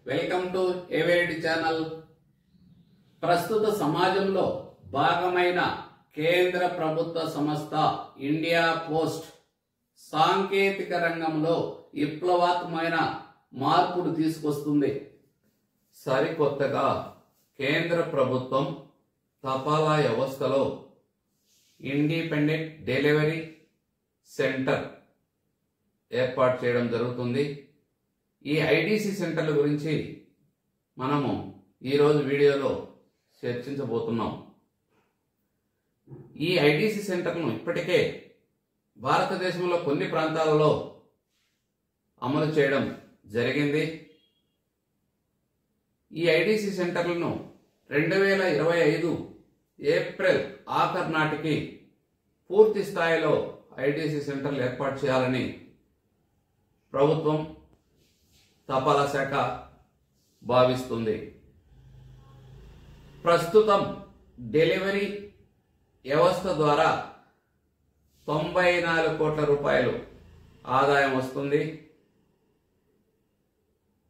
Welcome to ఏవేడి channel. ప్రస్తుత సమాజంలో భాగమైన కేంద్ర ప్రభుత్వ సంస్థ ఇండియా పోస్ట్ సాంకేతిక రంగంలో విప్లవాత్మకమైన మార్పులు తీసుకొస్తుంది. సరికొత్తగా కేంద్ర ప్రభుత్వం తపాలా వ్యవస్థలో ఇండిపెండెంట్ డెలివరీ సెంటర్ ఏర్పాటు చేయడం జరుగుతుంది. ఈ ఐడిసి సెంటర్ల గురించి మనము ఈరోజు వీడియోలో చర్చించబోతున్నాం. ఈ ఐడిసి సెంటర్ను ఇప్పటికే భారతదేశంలో కొన్ని ప్రాంతాలలో అమలు చేయడం జరిగింది. ఈ ఐడిసి సెంటర్లను 2025 ఏప్రిల్ ఆఖరు నాటికి పూర్తి స్థాయిలో ఐడిసి సెంటర్లు ఏర్పాటు చేయాలని ప్రభుత్వం తపాలా శాఖ భావిస్తుంది. ప్రస్తుతం డెలివరీ వ్యవస్థ ద్వారా 94 కోట్ల రూపాయలు ఆదాయం వస్తుంది.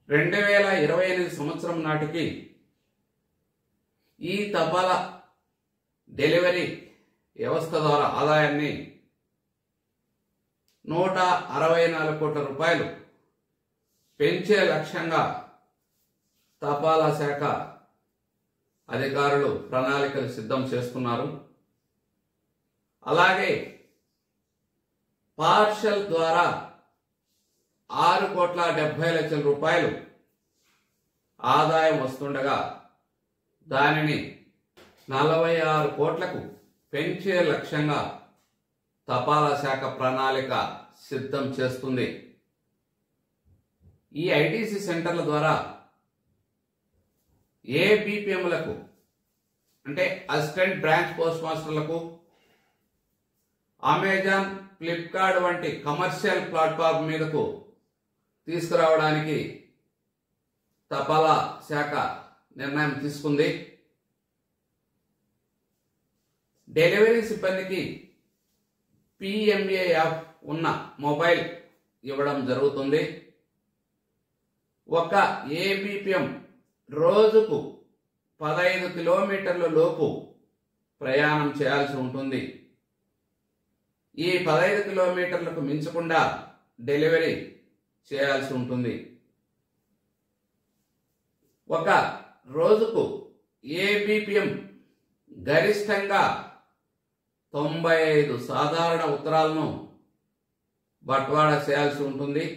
2028 సంవత్సరం నాటికి ఈ తపాలా డెలివరీ వ్యవస్థ ద్వారా ఆదాయాన్ని 164 కోట్ల రూపాయలు పెంచే లక్ష్యంగా తపాలా శాఖ అధికారులు ప్రణాళికలు సిద్ధం చేస్తున్నారు. అలాగే పార్షల్ ద్వారా 6,70,00,000 రూపాయలు ఆదాయం వస్తుండగా దానిని 46 కోట్లకు పెంచే లక్ష్యంగా తపాలా శాఖ ప్రణాళిక సిద్ధం చేస్తుంది. ఈ ఐడిసి సెంటర్ల ద్వారా ఏబిపిఎంలకు అంటే అసిస్టెంట్ బ్రాంచ్ పోస్ట్ మాస్టర్లకు అమెజాన్, ఫ్లిప్కార్ట్ వంటి కమర్షియల్ ప్లాట్ఫామ్ మీదకు తీసుకురావడానికి తపాలా శాఖ నిర్ణయం తీసుకుంది. డెలివరీ సిబ్బందికి పిఎంఏ యాప్ ఉన్న మొబైల్ ఇవ్వడం జరుగుతుంది. ఒక ఏబిపిఎం రోజుకు 15 కిలోమీటర్ల లోపు ప్రయాణం చేయాల్సి ఉంటుంది. ఈ 15 కిలోమీటర్లకు మించకుండా డెలివరీ చేయాల్సి ఉంటుంది. ఒక రోజుకు ఏబిపిఎం గరిష్టంగా 95 సాధారణ ఉత్తరాలను బట్వాడా చేయాల్సి ఉంటుంది.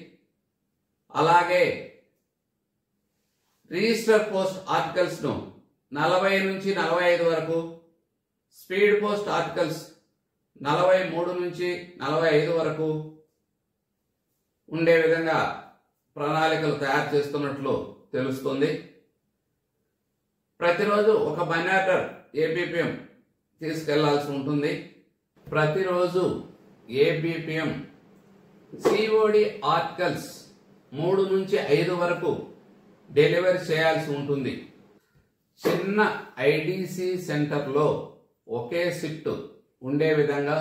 అలాగే రిజిస్టర్ పోస్ట్ ఆర్టికల్స్ ను 40 నుంచి 45 వరకు, స్పీడ్ పోస్ట్ ఆర్టికల్స్ 43 నుంచి 45 వరకు ఉండే విధంగా ప్రణాళికలు తయారు చేస్తున్నట్లు తెలుస్తుంది. ప్రతిరోజు ఒక మనీ ఆర్డర్ ఏబిపిఎం తీసుకెళ్లాల్సి ఉంటుంది. ప్రతిరోజు ఏబిపిఎం సిఓడి ఆర్టికల్స్ 3 నుంచి 5 వరకు డెలివరీ చేయాల్సి ఉంటుంది. చిన్న ఐడిసి సెంటర్లో ఒకే షిఫ్ట్ ఉండే విధంగా,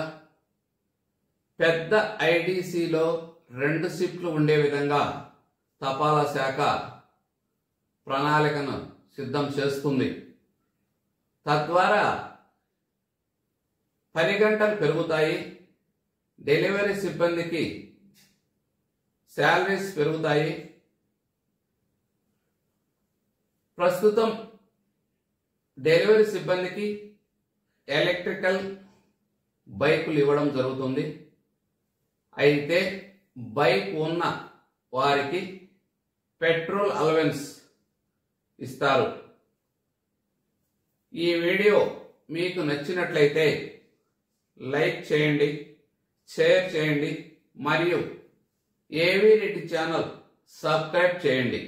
పెద్ద ఐడిసిలో 2 షిఫ్ట్లు ఉండే విధంగా తపాలా శాఖ ప్రణాళికను సిద్ధం చేస్తుంది. తద్వారా పని గంటలు పెరుగుతాయి, డెలివరీ సిబ్బందికి శాలరీస్ పెరుగుతాయి. ప్రస్తుతం డెలివరీ సిబ్బందికి ఎలక్ట్రికల్ బైకులు ఇవ్వడం జరుగుతుంది. అయితే బైక్ ఉన్న వారికి పెట్రోల్ అలవెన్స్ ఇస్తారు. ఈ వీడియో మీకు నచ్చినట్లయితే లైక్ చేయండి, షేర్ చేయండి మరియు ఏవీ రెడ్డి ఛానల్ సబ్స్క్రైబ్ చేయండి.